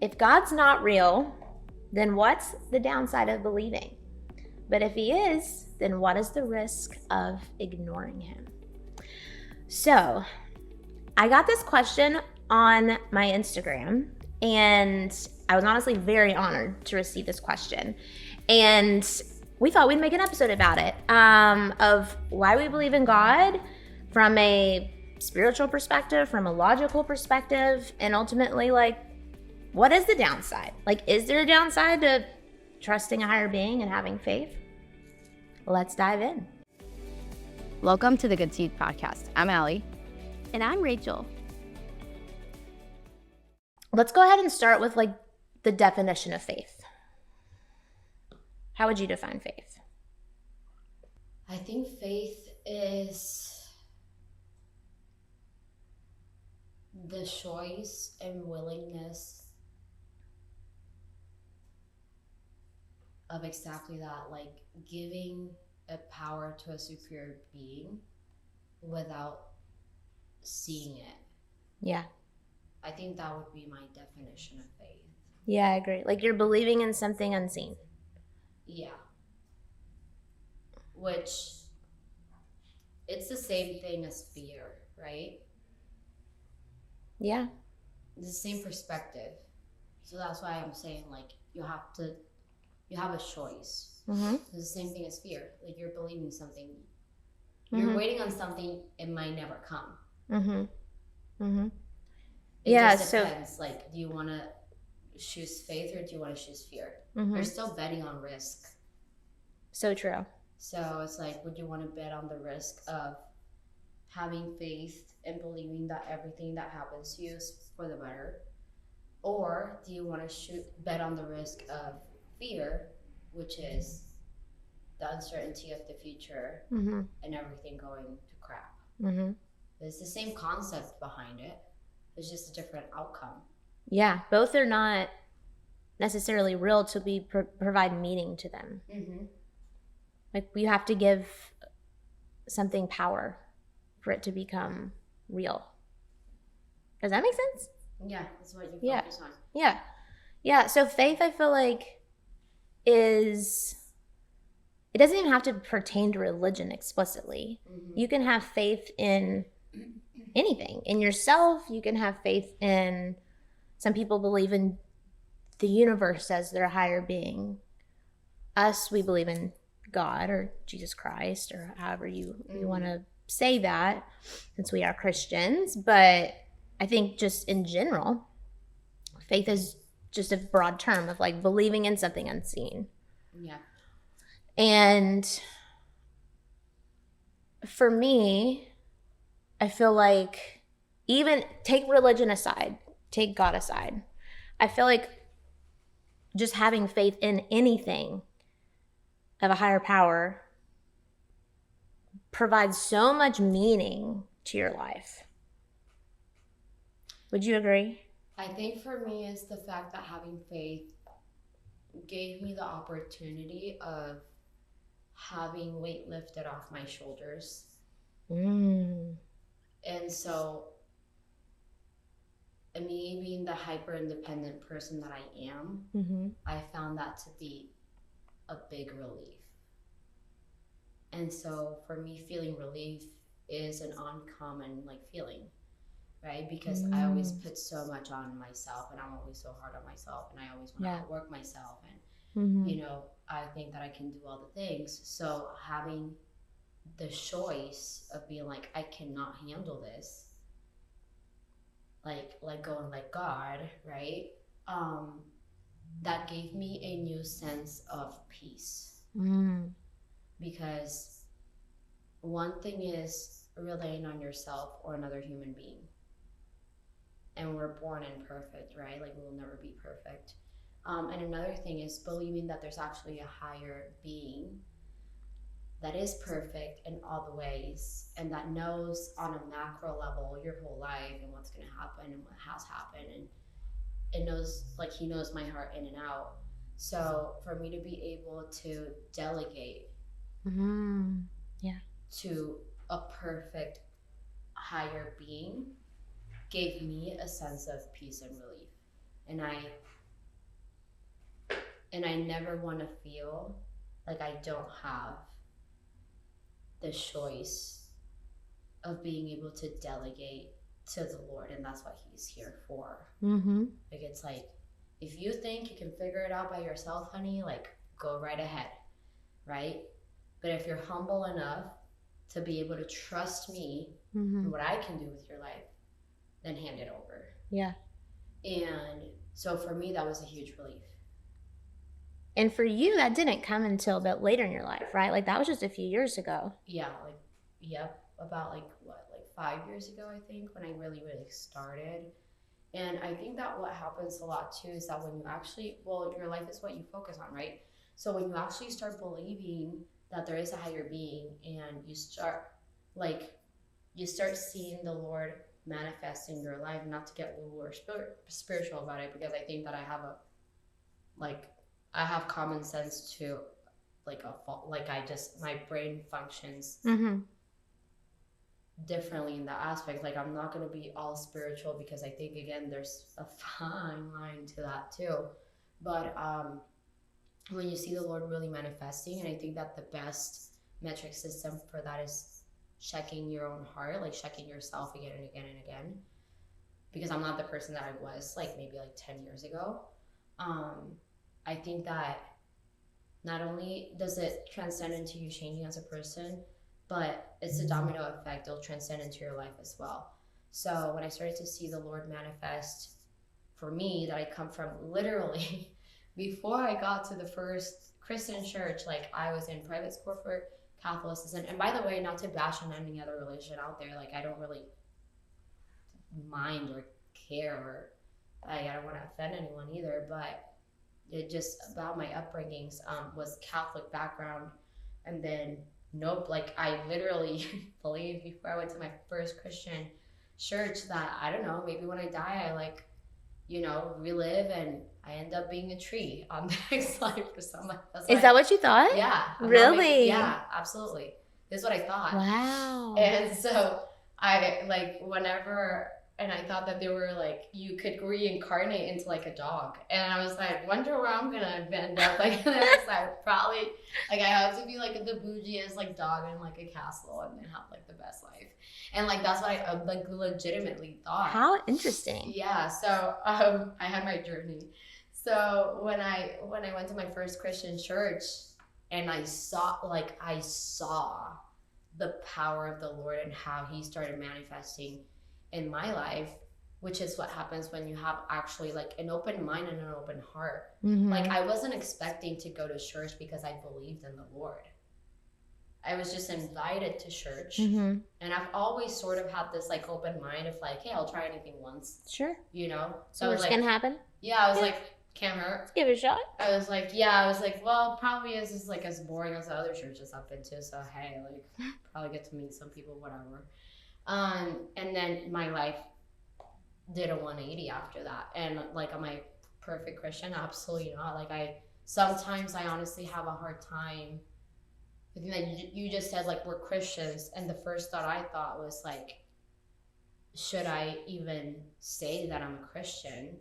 If God's not real, then what's the downside of believing? But if he is, then what is the risk of ignoring him? So I got this question on my Instagram, and I was honestly very honored to receive this question. And we thought we'd make an episode about it, of why we believe in God from a spiritual perspective, from a logical perspective, and ultimately, like, what is the downside? Like, is there a downside to trusting a higher being and having faith? Let's dive in. Welcome to the Good Seed Podcast. I'm Allie. And I'm Rachel. Let's go ahead and start with like the definition of faith. How would you define faith? I think faith is the choice and willingness of exactly that, like giving a power to a superior being without seeing it. Yeah. I think that would be my definition of faith. Yeah, I agree. Like you're believing in something unseen. Yeah. Which, it's the same thing as fear, right? Yeah. It's the same perspective. So that's why I'm saying, like, you have a choice. Mm-hmm. It's the same thing as fear. Like, you're believing something. You're waiting on something, it might never come. Mm-hmm. Mm-hmm. It Yeah, just depends. Like, do you want to choose faith or do you want to choose fear? Mm-hmm. You're still betting on risk. So true. So it's like, would you want to bet on the risk of having faith and believing that everything that happens to you is for the better? Or do you want to bet on the risk of fear, which is the uncertainty of the future Mm-hmm. and everything going to crap? Mm-hmm. It's the same concept behind it. It's just a different outcome. Yeah, both are not necessarily real to be provide meaning to them. Mm-hmm. Like you have to give something power for it to become real. Does that make sense? Yeah, that's what you focus on. Yeah. Yeah. So faith, I feel like, it doesn't even have to pertain to religion explicitly. Mm-hmm. You can have faith in anything, in yourself. You can have faith in, some people believe in the universe as their higher being. Us, we believe in God or Jesus Christ or however you want to say that, since we are Christians. But I think just in general, faith is just a broad term of like believing in something unseen. Yeah. And for me, I feel like, even take religion aside, take God aside, I feel like just having faith in anything of a higher power provides so much meaning to your life. Would you agree? I think for me, it's the fact that having faith gave me the opportunity of having weight lifted off my shoulders. And so, me being the hyper independent person that I am, I found that to be a big relief. And so for me, feeling relief is an uncommon feeling, right? Because I always put so much on myself, and I'm always so hard on myself, and I always want to outwork myself, and you know, I think that I can do all the things. So having the choice of being like, I cannot handle this, like let go and let God, right? That gave me a new sense of peace. Because one thing is relying on yourself or another human being, and we're born imperfect, right? Like, we will never be perfect. And another thing is believing that there's actually a higher being that is perfect in all the ways, and that knows on a macro level your whole life and what's going to happen and what has happened, and it knows, like, he knows my heart in and out. So for me to be able to delegate to a perfect higher being gave me a sense of peace and relief. And I And I never want to feel like I don't have the choice of being able to delegate to the Lord, and that's what He's here for. Like, it's like, if you think you can figure it out by yourself, honey, like, go right ahead, right? But if you're humble enough to be able to trust me and what I can do with your life, then hand it over. Yeah. And so for me, that was a huge relief. And for you, that didn't come until a bit later in your life, right? Like, that was just a few years ago. Yeah, like, yep, about like 5 years ago, I think, when I really started. And I think that what happens a lot too is that when you actually, well, your life is what you focus on, right? So when you actually start believing that there is a higher being, and you start seeing the Lord manifest in your life, not to get woo or spiritual about it, because I think that I have common sense to my brain functions differently in that aspect. Like, I'm not going to be all spiritual, because I think, again, there's a fine line to that too. But when you see the Lord really manifesting, and I think that the best metric system for that is checking your own heart, like checking yourself again and again and again, because I'm not the person that I was like maybe like 10 years ago. I think that not only does it transcend into you changing as a person, but it's a domino effect. It'll transcend into your life as well. So when I started to see the Lord manifest for me, that I come from literally before I got to the first Christian church, like, I was in private school for Catholicism. And by the way, not to bash on any other religion out there, like, I don't really mind or care, or I don't want to offend anyone either, but it just about my upbringings was Catholic background. And then nope, like, I literally believed before I went to my first Christian church that, I don't know, maybe when I die, I relive, and I end up being a tree on the next life or something. Is that what you thought? Yeah. Really? Yeah, absolutely. This is what I thought. Wow. And so I and I thought that they were like, you could reincarnate into like a dog. And I was like, wonder where I'm gonna end up. Like, and I was like, probably, like, I have to be like the bougiest like dog in like a castle, and then have like the best life. And like, that's what I like legitimately thought. How interesting. Yeah. So I had my journey. So when I went to my first Christian church, and I saw the power of the Lord and how He started manifesting in my life, which is what happens when you have actually like an open mind and an open heart. Like, I wasn't expecting to go to church because I believed in the Lord. I was just invited to church, and I've always sort of had this like open mind of like, hey, I'll try anything once. Sure. So worst can happen. Yeah, I was like, can't hurt. Let's give it a shot. I was like, well, probably is just like as boring as the other churches I've been to. So hey, like, probably get to meet some people, whatever. And then my life did a 180 after that. And like, am I perfect Christian? Absolutely not. Like, sometimes I honestly have a hard time. I think that you just said like, we're Christians, and the first thought I thought was like, should I even say that I'm a Christian?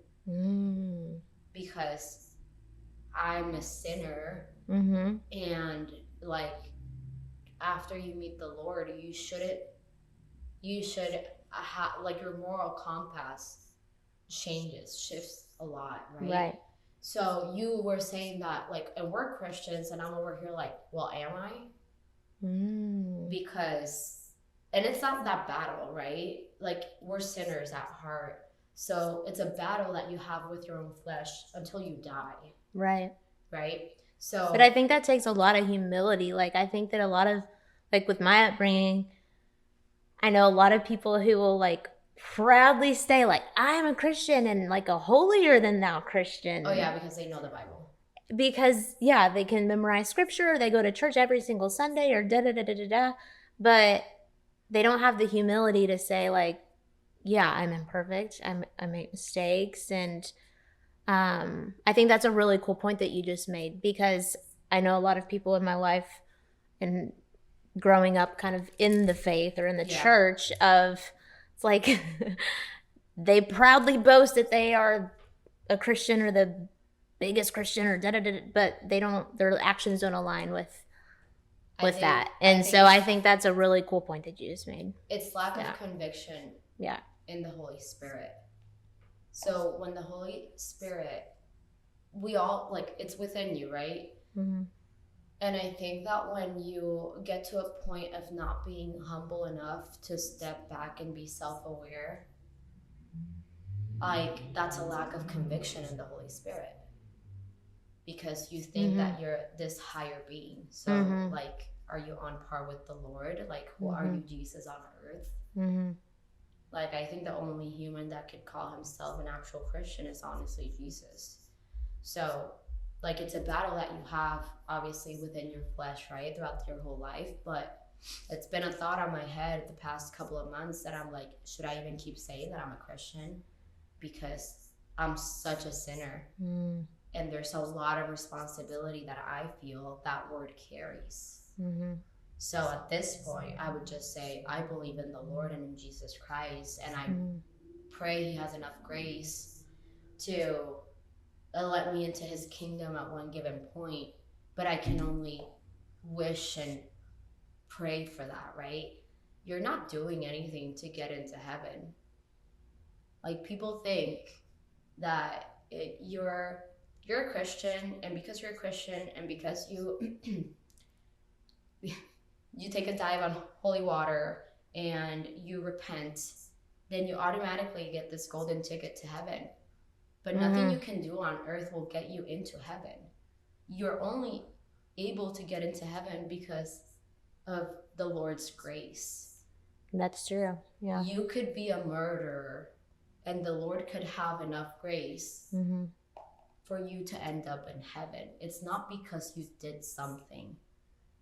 Because I'm a sinner, and like, after you meet the Lord, you should have like, your moral compass shifts a lot, right? So you were saying that like, and we're Christians, and I'm over here like, well, am I? Because, and it's not that battle, right? Like, we're sinners at heart. So it's a battle that you have with your own flesh until you die. Right. So, but I think that takes a lot of humility. Like, I think that a lot of, like, with my upbringing, I know a lot of people who will like proudly say like, I'm a Christian, and like a holier than thou Christian. Oh yeah, because they know the Bible. Because yeah, they can memorize scripture, they go to church every single Sunday, or da-da-da-da-da-da, but they don't have the humility to say like, yeah, I'm imperfect, I make mistakes. And I think that's a really cool point that you just made, because I know a lot of people in my life and growing up kind of in the faith or in the church of, it's like they proudly boast that they are a Christian, or the biggest Christian or da da da, but their actions don't align with that. And I think that's a really cool point that you just made. It's lack of conviction in the Holy Spirit. So when the Holy Spirit, we all, like, it's within you, right? Mm-hmm. And I think that when you get to a point of not being humble enough to step back and be self-aware, like, that's a lack of conviction in the Holy Spirit. Because you think that you're this higher being. So, like, are you on par with the Lord? Like, who are you, Jesus on earth? Like, I think the only human that could call himself an actual Christian is honestly Jesus. So, like, it's a battle that you have, obviously, within your flesh, right, throughout your whole life. But it's been a thought on my head the past couple of months that I'm like, should I even keep saying that I'm a Christian? Because I'm such a sinner. And there's a lot of responsibility that I feel that word carries. So at this point, I would just say, I believe in the Lord and in Jesus Christ. And I pray he has enough grace to let me into his kingdom at one given point. But I can only wish and pray for that, right? You're not doing anything to get into heaven. Like, people think that you're a Christian, and because you're a Christian, and because you you take a dive on holy water and you repent, then you automatically get this golden ticket to heaven. But nothing you can do on earth will get you into heaven. You're only able to get into heaven because of the Lord's grace. That's true. Yeah. You could be a murderer, and the Lord could have enough grace for you to end up in heaven. It's not because you did something.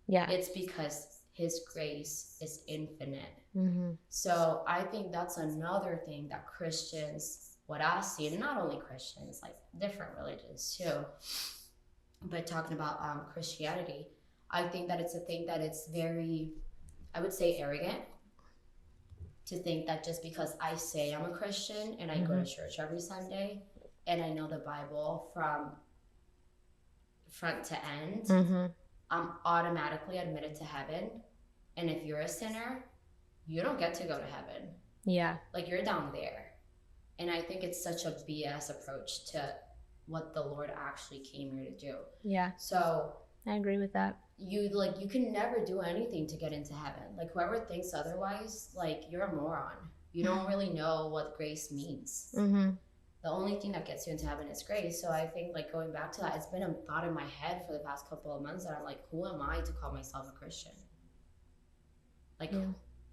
Yeah. It's because his grace is infinite. So I think that's another thing that Christians, what I see, and not only Christians, like different religions too, but talking about Christianity, I think that it's a thing that it's very, I would say, arrogant to think that just because I say I'm a Christian and I go to church every Sunday and I know the Bible from front to end, I'm automatically admitted to heaven. And if you're a sinner, you don't get to go to heaven. Yeah. Like, you're down there. And I think it's such a BS approach to what the Lord actually came here to do. Yeah. So I agree with that. You can never do anything to get into heaven. Like, whoever thinks otherwise, like, you're a moron. You don't really know what grace means. The only thing that gets you into heaven is grace. So I think, like, going back to that, it's been a thought in my head for the past couple of months that I'm like, who am I to call myself a Christian? Like,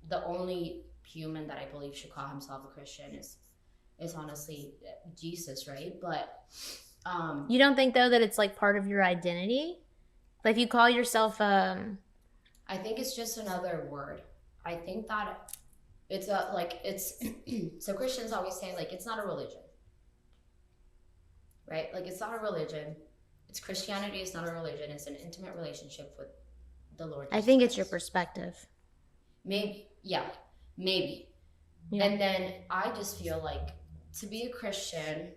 the only human that I believe should call himself a Christian is honestly Jesus, right? But you don't think, though, that it's like part of your identity? Like, if you call yourself I think it's just another word. I think that it's so Christians always say, like, it's not a religion, right? Like, it's not a religion. It's Christianity. It's not a religion. It's an intimate relationship with the Lord Jesus I think Christ. it's your perspective. Maybe. Yeah. And then I just feel like to be a Christian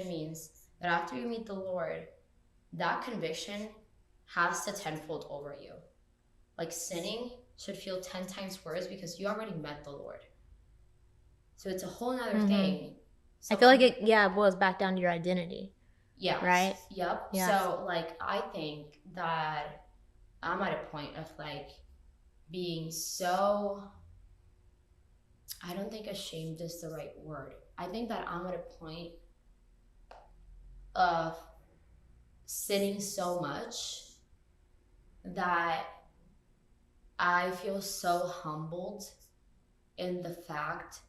means that after you meet the Lord, that conviction has to tenfold over you. Like, sinning should feel 10 times worse because you already met the Lord. So it's a whole nother thing. I feel like it boils back down to your identity. Yeah. Right? Yep. Yeah. So, like, I think that I'm at a point of, like, being so, I don't think ashamed is the right word. I think that I'm at a point of sinning so much that I feel so humbled in the fact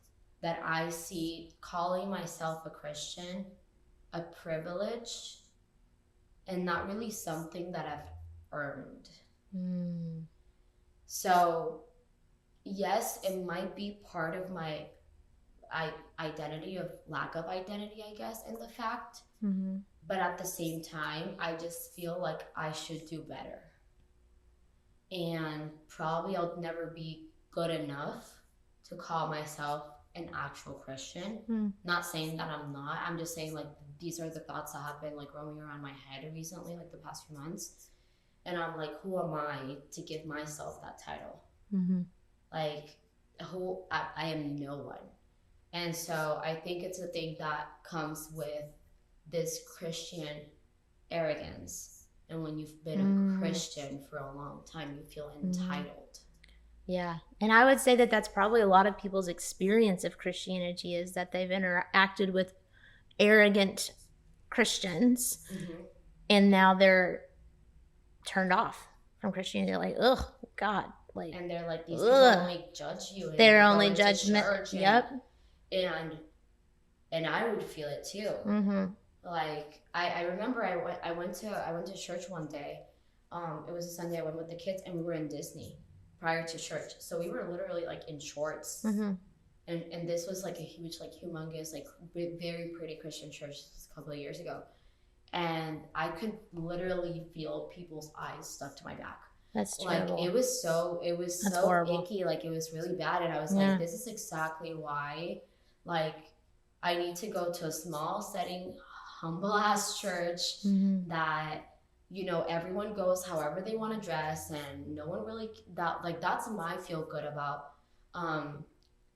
that I see calling myself a Christian a privilege and not really something that I've earned. So yes, it might be part of my identity, of lack of identity, I guess, in the fact. But at the same time, I just feel like I should do better. And probably I'll never be good enough to call myself an actual Christian. Not saying that I'm not. I'm just saying, like, these are the thoughts that have been like roaming around my head recently, like the past few months. And I'm like, who am I to give myself that title? Mm-hmm. Like, I am no one. And so I think it's a thing that comes with this Christian arrogance. And when you've been a Christian for a long time, you feel entitled. Yeah. And I would say that that's probably a lot of people's experience of Christianity, is that they've interacted with arrogant Christians, and now they're turned off from Christianity. They're like, ugh, God. Like, and they're like, these people only judge you. And they're only judgment. Yep. And I would feel it too. Mm-hmm. Like, I remember I went to church one day. It was a Sunday. I went with the kids, and we were in Disney prior to church. So we were literally like in shorts. Mm-hmm. And this was like a huge, like humongous, like very pretty Christian church a couple of years ago. And I could literally feel people's eyes stuck to my back. That's terrible. Like, it was so horrible. icky. Like, it was really bad. And I was like, this is exactly why, like, I need to go to a small setting, humble ass church that, you know, everyone goes however they want to dress, and no one really, that's my feel good about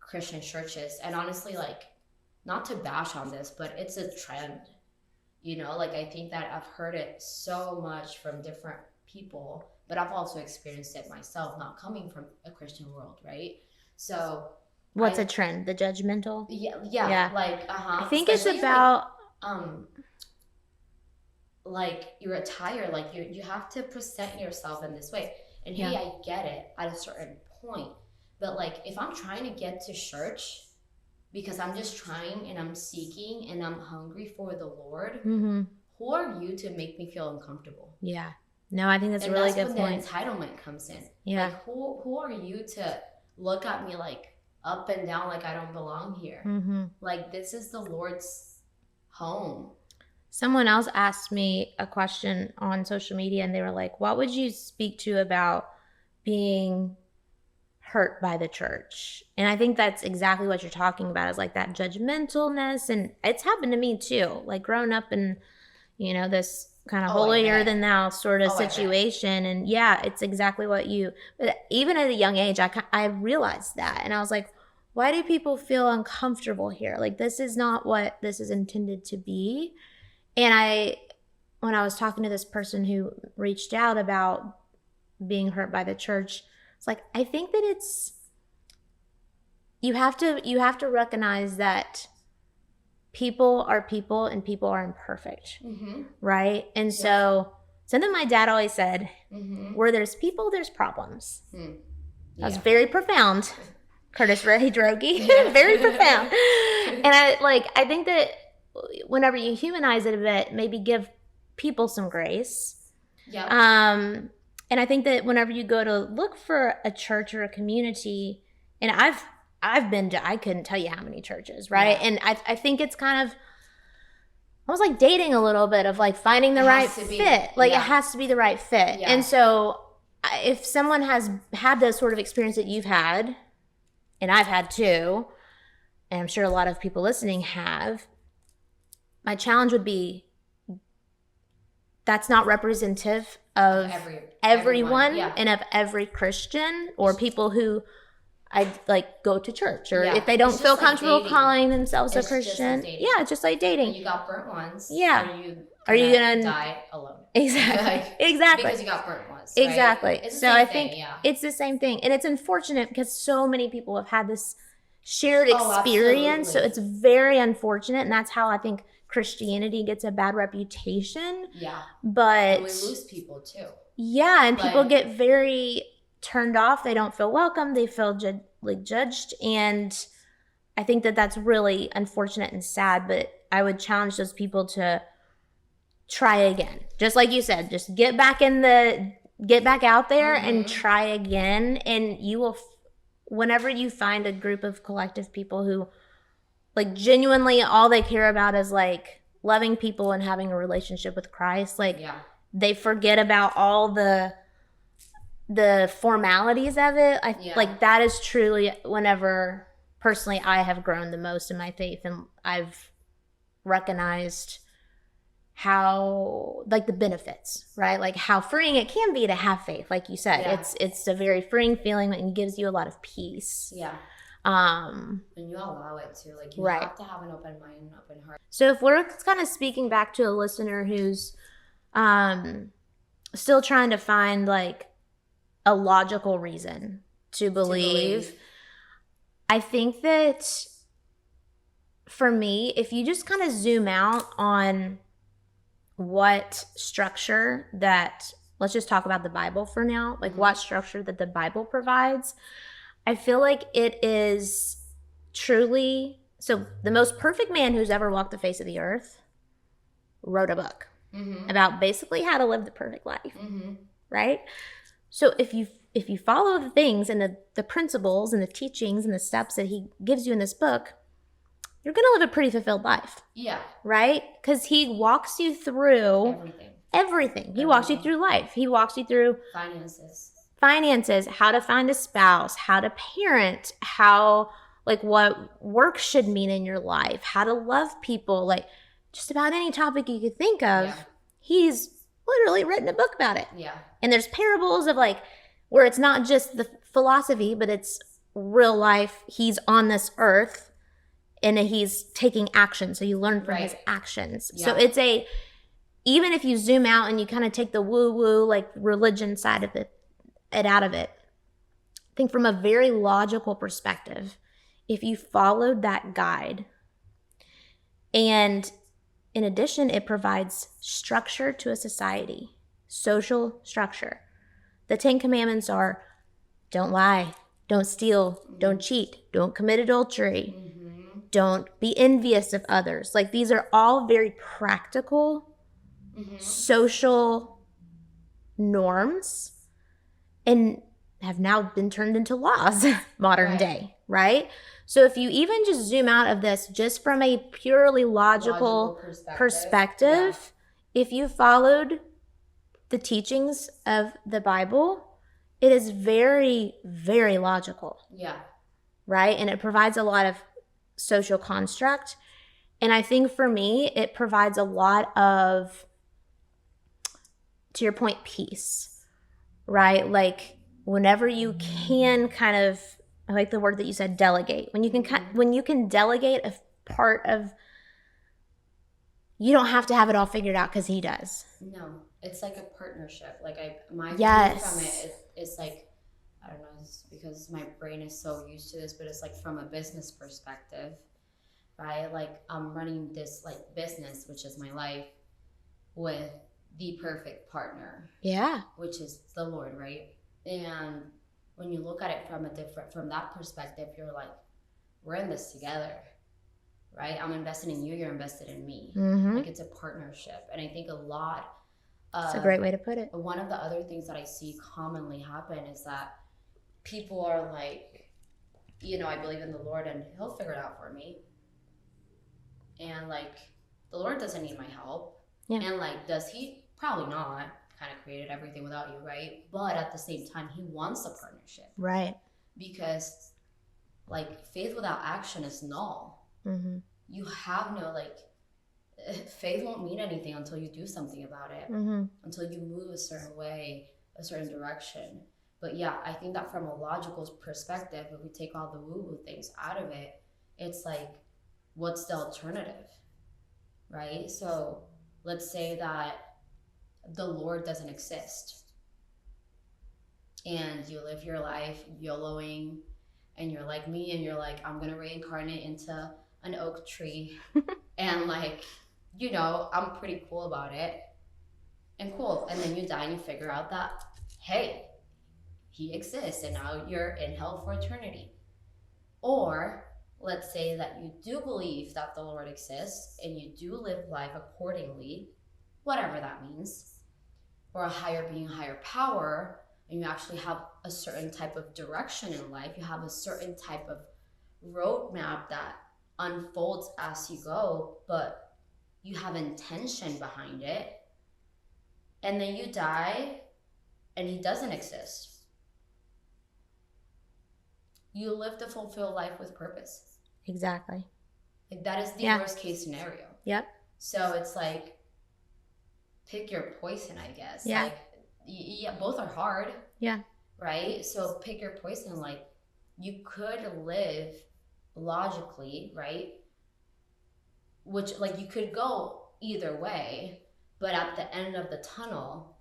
Christian churches. And honestly, like, not to bash on this, but it's a trend, you know, like, I think that I've heard it so much from different people, but I've also experienced it myself, not coming from a Christian world, right? So what's a trend? The judgmental? Yeah. Like, I think it's about like your attire, like you have to present yourself in this way. And hey, I get it at a certain point, but like, if I'm trying to get to church because I'm just trying and I'm seeking and I'm hungry for the Lord, who are you to make me feel uncomfortable? Yeah. No, I think that's a really good point. The entitlement comes in. Yeah. Like, who are you to look at me like up and down like I don't belong here? Like, this is the Lord's home. Someone else asked me a question on social media, and they were like, what would you speak to about being hurt by the church? And I think that's exactly what you're talking about, is like that judgmentalness. And it's happened to me too, like growing up in, you know, this kind of holier than thou sort of situation. And yeah, it's exactly what but even at a young age, I realized that. And I was like, why do people feel uncomfortable here? Like, this is not what this is intended to be. And when I was talking to this person who reached out about being hurt by the church, it's like, I think that you have to recognize that people are people and people are imperfect, right? And so something my dad always said, where there's people, there's problems. That was very profound. Curtis Ray Droege, very profound. And I think that whenever you humanize it a bit, maybe give people some grace. And I think that whenever you go to look for a church or a community, and I've been to, I couldn't tell you how many churches, right? And I think it's kind of almost like dating a little bit, of like finding the right fit. Like, it has to be the right fit. And so if someone has had the sort of experience that you've had, and I've had too, and I'm sure a lot of people listening have, my challenge would be, that's not representative of everyone and of every Christian or people who I like go to church, or if they don't feel comfortable calling themselves a Christian. It's just like dating. And you got burnt once. Are you gonna die alone? Exactly. Because you got burnt once. Right? Exactly. So I think it's the same thing, and it's unfortunate because so many people have had this shared experience. So it's very unfortunate, and that's how I think Christianity gets a bad reputation. But and we lose people too. And people get very turned off. They don't feel welcome. They feel judged. And I think that that's really unfortunate and sad. But I would challenge those people to try again. Just like you said, just get back out there and try again. And you will, whenever you find a group of collective people who like genuinely all they care about is like loving people and having a relationship with Christ, like they forget about all the formalities of it. Like that is truly whenever personally I have grown the most in my faith, and I've recognized how, like, the benefits, right? Like how freeing it can be to have faith. Like you said, Yeah. it's a very freeing feeling and gives you a lot of peace. Yeah. And you allow it to, like, you right. have to have an open mind and open heart. So if we're kind of speaking back to a listener who's still trying to find like a logical reason to believe, I think that for me, if you just kind of zoom out on what structure that, let's just talk about the Bible for now, like what structure that the Bible provides, I feel like it is truly, so the most perfect man who's ever walked the face of the earth wrote a book about basically how to live the perfect life, right? So if you follow the things and the principles and the teachings and the steps that he gives you in this book, you're going to live a pretty fulfilled life. Yeah. Right? Because he walks you through everything. He walks you through life. He walks you through finances, how to find a spouse, how to parent, how, like, what work should mean in your life, how to love people, like just about any topic you could think of. Yeah. He's literally written a book about it. Yeah. And there's parables of, like, where it's not just the philosophy, but it's real life. He's on this earth and he's taking action. So you learn from his actions. Yeah. So it's even if you zoom out and you kind of take the woo-woo, like, religion side of it out of it, I think from a very logical perspective, if you followed that guide, and in addition, it provides structure to a society, social structure. The 10 Commandments are: don't lie, don't steal, don't cheat, don't commit adultery, don't be envious of others. Like, these are all very practical social norms and have now been turned into laws modern day, right? So if you even just zoom out of this just from a purely logical perspective, if you followed the teachings of the Bible, it is very, very logical. Yeah. Right? And it provides a lot of social construct. And I think for me, it provides a lot of, to your point, peace, right? Like, whenever you can kind of, I like the word that you said, delegate. When you can delegate a part of, you don't have to have it all figured out because he does. No, it's like a partnership. Like, my view from it is like, I don't know, it's because my brain is so used to this, but it's like from a business perspective, right? Like, I'm running this, like, business, which is my life, with the perfect partner. Yeah. Which is the Lord, right? And when you look at it from that perspective, you're like, we're in this together, right? I'm invested in you, you're invested in me. Like, it's a partnership. And I think it's a great way to put it. One of the other things that I see commonly happen is that people are like, I believe in the Lord and he'll figure it out for me. And, like, the Lord doesn't need my help. Yeah. And, like, does he? Probably not. Kind of created everything without you, right? But at the same time, he wants a partnership. Right. Because, like, faith without action is null. You have no, like, faith won't mean anything until you do something about it. Until you move a certain way, a certain direction. But yeah, I think that from a logical perspective, if we take all the woo-woo things out of it, it's like, what's the alternative, right? So let's say that the Lord doesn't exist and you live your life YOLOing and you're like me and you're like, I'm going to reincarnate into an oak tree and, like, I'm pretty cool about it and cool. And then you die and you figure out that, hey, he exists and now you're in hell for eternity. Or let's say that you do believe that the Lord exists and you do live life accordingly, whatever that means, or a higher being, higher power, and you actually have a certain type of direction in life. You have a certain type of roadmap that unfolds as you go, but you have intention behind it. And then you die and he doesn't exist. You live the fulfilled life with purpose. Exactly. Like, that is the worst case scenario. Yep. So it's like, pick your poison, I guess. Yeah. Like, yeah, both are hard. Yeah. Right? So pick your poison. Like, you could live logically, right? Which, like, you could go either way, but at the end of the tunnel,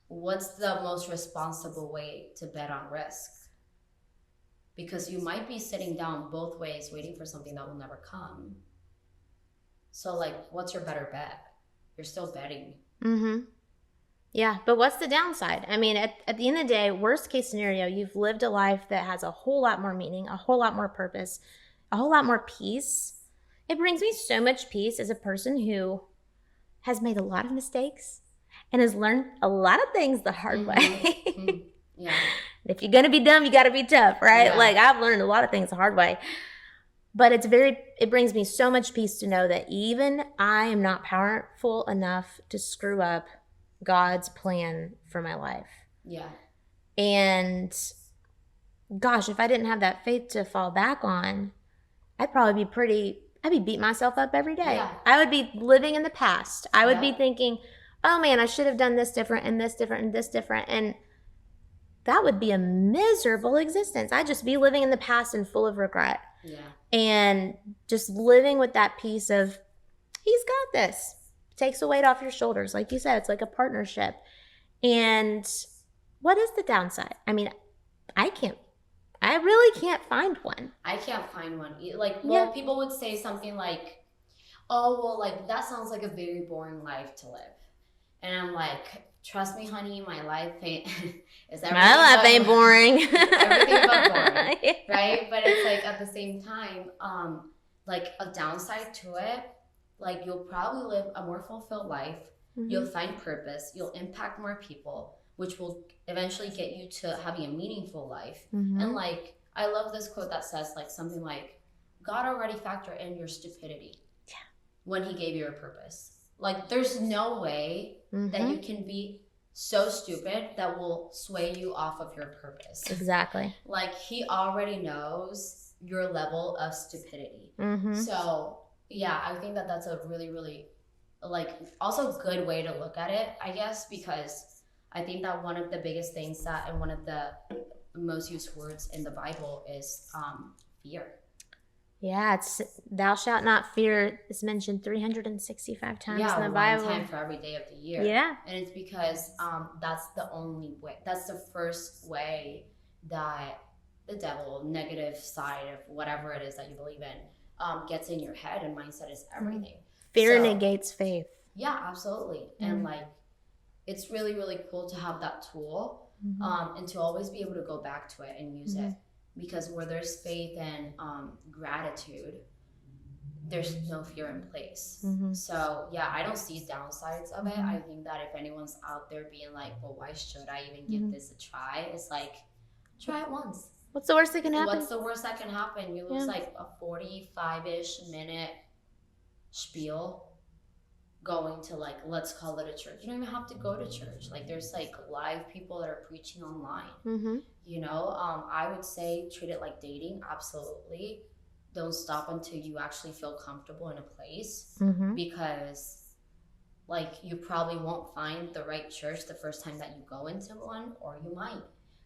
what's the most responsible way to bet on risk? Because you might be sitting down both ways waiting for something that will never come. So, like, what's your better bet? You're still betting. Mm-hmm. Yeah, but what's the downside? I mean, at the end of the day, worst case scenario, you've lived a life that has a whole lot more meaning, a whole lot more purpose, a whole lot more peace. It brings me so much peace as a person who has made a lot of mistakes and has learned a lot of things the hard way. Mm-hmm. Yeah. If you're going to be dumb, you got to be tough, right? Yeah. Like, I've learned a lot of things the hard way. But it brings me so much peace to know that even I am not powerful enough to screw up God's plan for my life. Yeah. And gosh, if I didn't have that faith to fall back on, I'd be beating myself up every day. Yeah. I would be living in the past. I would Yeah. be thinking, oh man, I should have done this different and this different and this different. And that would be a miserable existence. I'd just be living in the past and full of regret. Yeah. And just living with that piece of, he's got this. Takes the weight off your shoulders. Like you said, it's like a partnership. And what is the downside? I mean, I really can't find one. I can't find one. Like, well, Yeah. people would say something like, oh, well, like, that sounds like a very boring life to live. And I'm like, trust me, honey, my life ain't, My life ain't boring. everything but boring, Yeah. right? But it's like, at the same time, like, a downside to it, like, you'll probably live a more fulfilled life. Mm-hmm. You'll find purpose. You'll impact more people, which will eventually get you to having a meaningful life. Mm-hmm. And, like, I love this quote that says, like, something like, God already factored in your stupidity when he gave you a purpose. Like, there's no way that you can be so stupid that will sway you off of your purpose. Exactly. Like, he already knows your level of stupidity. Mm-hmm. So, yeah, I think that that's a really, really, like, also good way to look at it, I guess, because I think that one of the biggest things that, and one of the most used words in the Bible is fear. Yeah, it's thou shalt not fear is mentioned 365 times in the Bible. One time for every day of the year. Yeah. And it's because that's the only way, that's the first way that the devil, negative side of whatever it is that you believe in, gets in your head, and mindset is everything. Fear So, negates faith. Yeah, absolutely. And like, it's really, really cool to have that tool, and to always be able to go back to it and use it. Because where there's faith and gratitude, there's no fear in place. So yeah, I don't see downsides of it. I think that if anyone's out there being like, well, why should I even give this a try? It's like, try it once. What's the worst that can happen? What's the worst that can happen? You lose like a 45-ish minute spiel going to, like, let's call it a church. You don't even have to go to church. Like, there's like live people that are preaching online. You know, I would say treat it like dating. Absolutely. Don't stop until you actually feel comfortable in a place, because, like, you probably won't find the right church the first time that you go into one, or you might,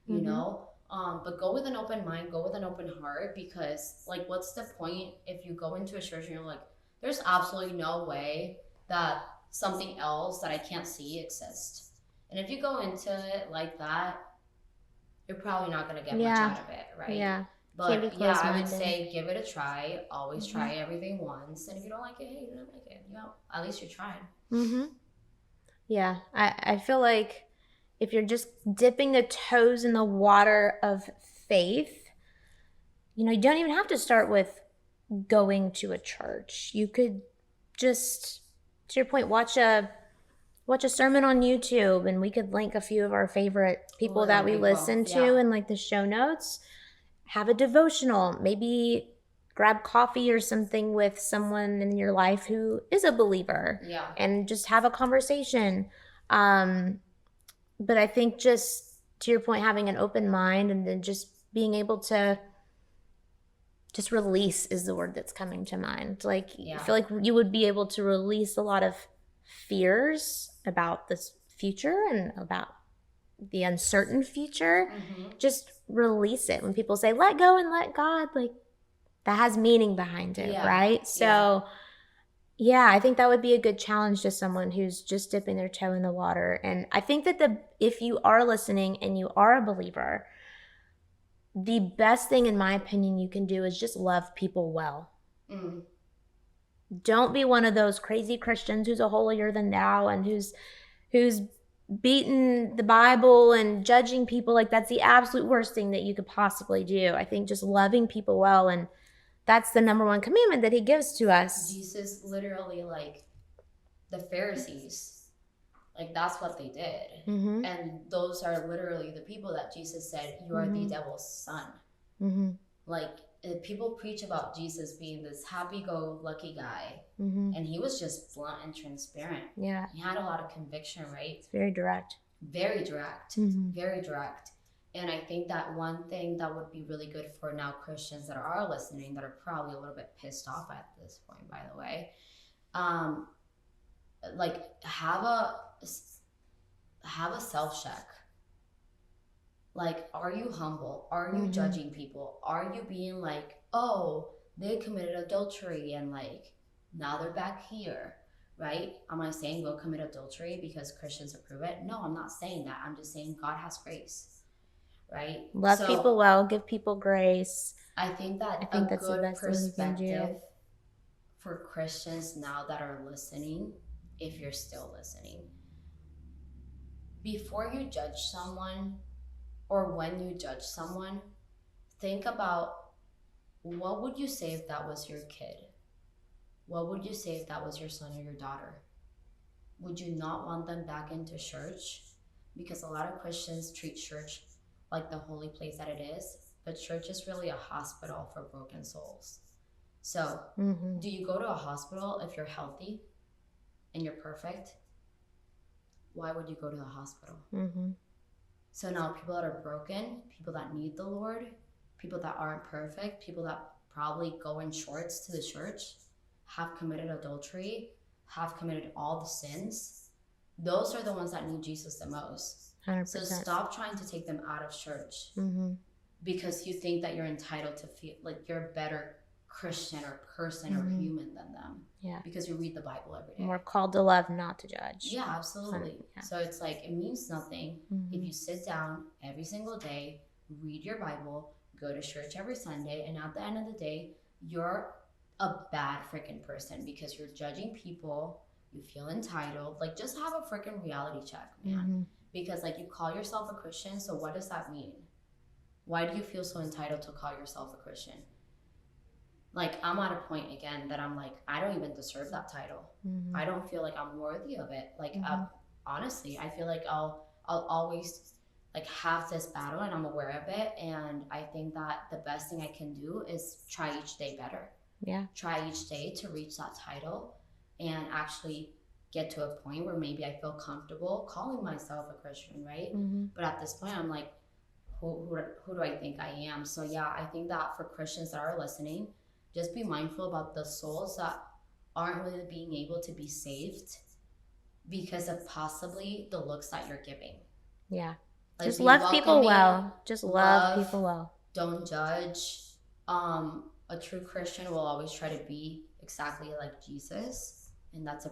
you know. But go with an open mind, go with an open heart, because, like, what's the point if you go into a church and you're like, there's absolutely no way that something else that I can't see exists. And if you go into it like that, you're probably not going to get much out of it, right? Yeah. But yeah, I would say give it a try. Always try everything once. And if you don't like it, hey, you don't like it. You know, at least you tried. Yeah. I feel like if you're just dipping the toes in the water of faith, you know, you don't even have to start with going to a church. You could just, to your point, watch a sermon on YouTube, and we could link a few of our favorite people that we listen to in, like, the show notes. Have a devotional, maybe grab coffee or something with someone in your life who is a believer, and just have a conversation. But I think, just to your point, having an open mind, and then just being able to just release is the word that's coming to mind. Like, I feel like you would be able to release a lot of fears about this future and about the uncertain future, just release it. When people say let go and let God, like, that has meaning behind it, right? So yeah, I think that would be a good challenge to someone who's just dipping their toe in the water. And I think that if you are listening and you are a believer, the best thing, in my opinion, you can do is just love people well. Don't be one of those crazy Christians who's a holier than thou and who's beating the Bible and judging people. Like, that's the absolute worst thing that you could possibly do. I think just loving people well, and that's the number one commandment that he gives to us. Jesus literally, like, the Pharisees, like, that's what they did. And those are literally the people that Jesus said, you are the devil's son. Like, people preach about Jesus being this happy-go-lucky guy, and he was just blunt and transparent. Yeah. He had a lot of conviction, right? It's very direct. Very direct. Very direct. And I think that one thing that would be really good for now Christians that are listening, that are probably a little bit pissed off at this point, by the way, like, have a self-check. Like, are you humble? Are you judging people? Are you being like, oh, they committed adultery and, like, now they're back here, right? Am I saying go commit adultery because Christians approve it? No, I'm not saying that. I'm just saying God has grace, right? Love people well, give people grace. I think that's a good perspective for Christians now that are listening, if you're still listening. Before you judge someone, or when you judge someone, think about, what would you say if that was your kid? What would you say if that was your son or your daughter? Would you not want them back into church? Because a lot of Christians treat church like the holy place that it is, but church is really a hospital for broken souls. So, do you go to a hospital if you're healthy and you're perfect? Why would you go to the hospital? So now people that are broken, people that need the Lord, people that aren't perfect, people that probably go in shorts to the church, have committed adultery, have committed all the sins, those are the ones that need Jesus the most. 100%. So stop trying to take them out of church because you think that you're entitled to feel like you're a better Christian or person or human than them. Yeah. Because you read the Bible every day. We're called to love, not to judge. Yeah, absolutely. Yeah. So it's like, it means nothing if you sit down every single day, read your Bible, go to church every Sunday, and at the end of the day, you're a bad freaking person because you're judging people, you feel entitled. Like, just have a freaking reality check, man. Because, like, you call yourself a Christian, so what does that mean? Why do you feel so entitled to call yourself a Christian? Like, I'm at a point, again, that I'm like, I don't even deserve that title. I don't feel like I'm worthy of it. Like, honestly, I feel like I'll always, like, have this battle, and I'm aware of it. And I think that the best thing I can do is try each day better. Yeah. Try each day to reach that title and actually get to a point where maybe I feel comfortable calling myself a Christian, right? But at this point, I'm like, who do I think I am? So yeah, I think that for Christians that are listening, just be mindful about the souls that aren't really being able to be saved because of possibly the looks that you're giving. Yeah. Like, just love people well. Just love people well. Don't judge. A true Christian will always try to be exactly like Jesus. And that's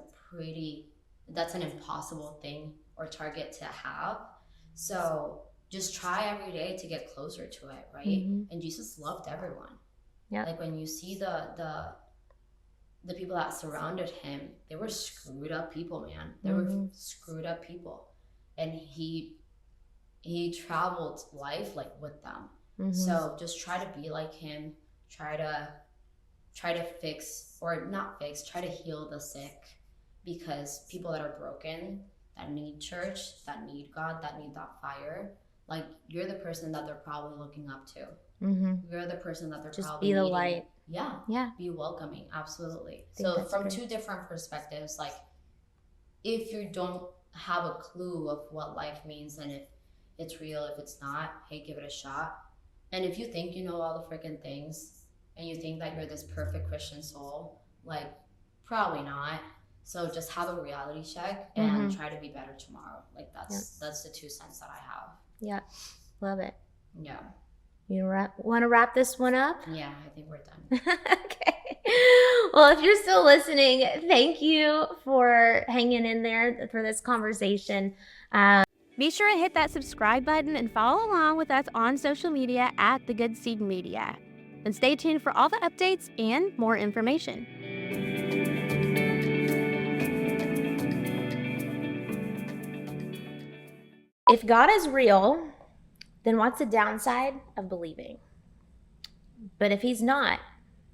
an impossible thing or target to have. So just try every day to get closer to it, right? And Jesus loved everyone. Yeah. Like, when you see the people that surrounded him, they were screwed up people, man. They were screwed up people. And he traveled life, like, with them. So just try to be like him. Try to fix, or not fix, try to heal the sick. Because people that are broken, that need church, that need God, that need that fire, like, you're the person that they're probably looking up to. You're the person that they're just probably be the needing. Light. Yeah. Be welcoming. Absolutely. So from two different perspectives, like, if you don't have a clue of what life means and if it's real, if it's not, hey, give it a shot. And if you think you know all the freaking things and you think that you're this perfect Christian soul, like, probably not. So just have a reality check and try to be better tomorrow. Like that's the 2 cents that I have. Yeah, love it. Yeah. You want to wrap this one up? Yeah, I think we're done. Okay. Well, if you're still listening, thank you for hanging in there for this conversation. Be sure to hit that subscribe button and follow along with us on social media at The Good Seed Media. And stay tuned for all the updates and more information. If God is real, then what's the downside of believing? But if he's not,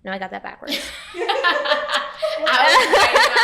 no, I got that backwards. I was